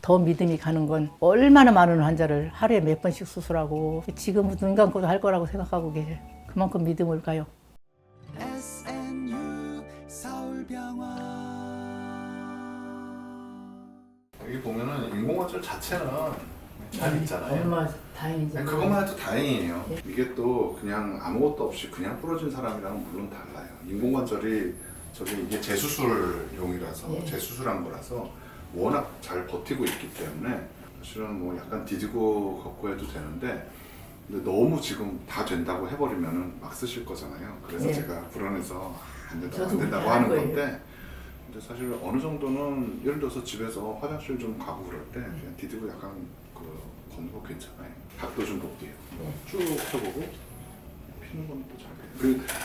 더 믿음이 가는 건 얼마나 많은 환자를 하루에 몇 번씩 수술하고 지금은 눈 감고도 할 거라고 생각하고 계세요. 그만큼 믿음을 가요. SNU 서울병원. 여기 보면은 인공관절 자체는 잘 있잖아요. 얼마나 다행인지. 그것만 해도 다행이에요. 이게 또 그냥 아무것도 없이 그냥 부러진 사람이랑은 물론 달라요. 인공관절이 이게 재수술용이라서 재수술한 거라서 워낙 잘 버티고 있기 때문에 사실은 뭐 약간 디디고 걷고 해도 되는데 근데 너무 지금 다 된다고 해버리면은 막 쓰실 거잖아요. 그래서 제가 불안해서 안 된다고 하는 건데 근데 사실 어느 정도는 예를 들어서 집에서 화장실 좀 가고 그럴 때 그냥 디디고 약간 걷는 거 괜찮아요. 각도 좀 볼게요. 쭉 펴보고 피는 건 또 잘 돼요.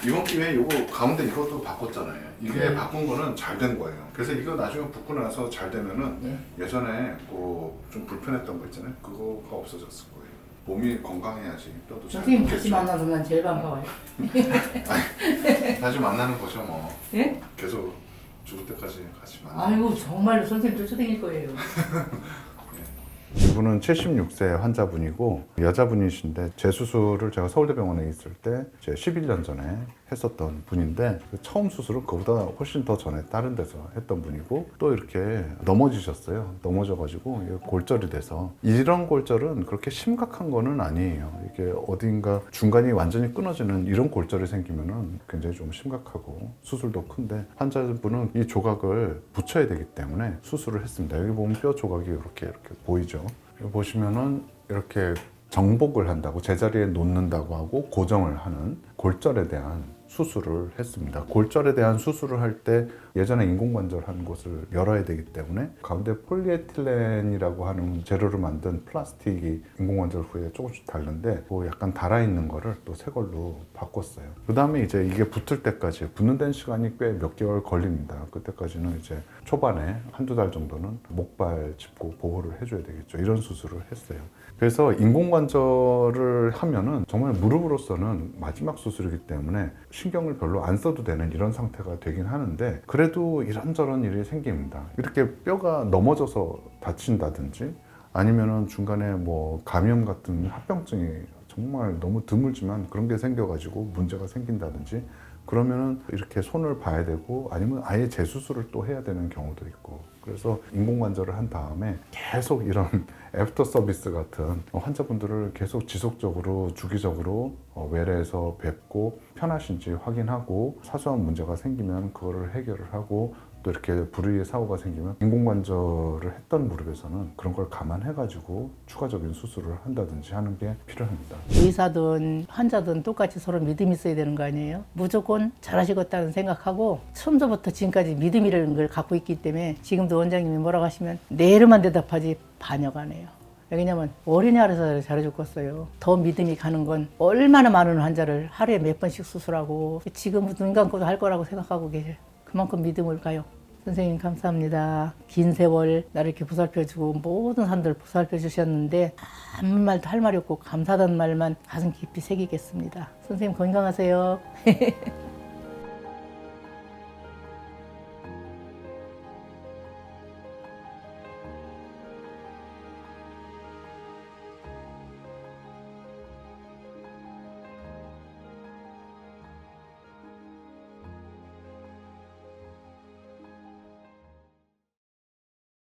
이번 기회에 요거 가운데 이것도 바꿨잖아요. 이게 바꾼 거는 잘 된 거예요. 그래서 이거 나중에 붙고 나서 잘 되면은 예전에 좀 불편했던 거 있잖아요. 그거가 없어졌을 거예요. 몸이 건강해야지 뼈도 잘 선생님 다시 붙겠죠. 만나면 난 제일 반가워요. 다시 만나는 거죠 뭐. 예? 계속 죽을 때까지 같이 만나. 아이고 정말로 선생님 쫓아다닐 거예요. 이분은 76세 환자분이고 여자분이신데 재수술을 제가 서울대병원에 있을 때 이제 11년 전에 했었던 분인데 처음 수술은 그보다 훨씬 더 전에 다른 데서 했던 분이고 또 이렇게 넘어지셨어요. 넘어져가지고 골절이 돼서 이런 골절은 그렇게 심각한 거는 아니에요. 이게 어딘가 중간이 완전히 끊어지는 이런 골절이 생기면은 굉장히 좀 심각하고 수술도 큰데 환자분은 이 조각을 붙여야 되기 때문에 수술을 했습니다. 여기 보면 뼈 조각이 이렇게 보이죠. 여기 보시면은 이렇게 정복을 한다고 제자리에 놓는다고 하고 고정을 하는 골절에 대한 수술을 했습니다. 골절에 대한 수술을 할 때 예전에 인공관절 한 곳을 열어야 되기 때문에 가운데 폴리에틸렌이라고 하는 재료로 만든 플라스틱이 인공관절 후에 조금씩 다른데 뭐 약간 달아있는 거를 또 새 걸로 바꿨어요. 그 다음에 이제 이게 붙을 때까지 붙는 데는 시간이 꽤 몇 개월 걸립니다. 그때까지는 이제 초반에 한두 달 정도는 목발 짚고 보호를 해줘야 되겠죠. 이런 수술을 했어요. 그래서 인공관절을 하면은 정말 무릎으로서는 마지막 수술이기 때문에 신경을 별로 안 써도 되는 이런 상태가 되긴 하는데 그래도 이런저런 일이 생깁니다. 이렇게 뼈가 넘어져서 다친다든지 아니면은 중간에 뭐 감염 같은 합병증이 정말 너무 드물지만 그런 게 생겨가지고 문제가 생긴다든지 그러면은 이렇게 손을 봐야 되고 아니면 아예 재수술을 또 해야 되는 경우도 있고 그래서 인공관절을 한 다음에 계속 이런 애프터 서비스 같은 환자분들을 계속 지속적으로 주기적으로 외래에서 뵙고 편하신지 확인하고 사소한 문제가 생기면 그거를 해결을 하고 또 이렇게 불의의 사고가 생기면 인공관절을 했던 무릎에서는 그런 걸 감안해가지고 추가적인 수술을 한다든지 하는 게 필요합니다. 의사든 환자든 똑같이 서로 믿음이 있어야 되는 거 아니에요? 무조건 잘하시겠다는 생각하고 처음부터 지금까지 믿음이라는 걸 갖고 있기 때문에 지금도 원장님이 뭐라고 하시면 내로만 대답하지 반역 안 해요. 왜냐면 어린이날에서 잘해 죽겠어요. 더 믿음이 가는 건 얼마나 많은 환자를 하루에 몇 번씩 수술하고 지금은 눈 감고도 할 거라고 생각하고 계세요. 그만큼 믿음을 가요. 선생님 감사합니다. 긴 세월 나를 이렇게 보살펴주고 모든 사람들 보살펴주셨는데 아무 말도 할 말이 없고 감사하다는 말만 가슴 깊이 새기겠습니다. 선생님 건강하세요.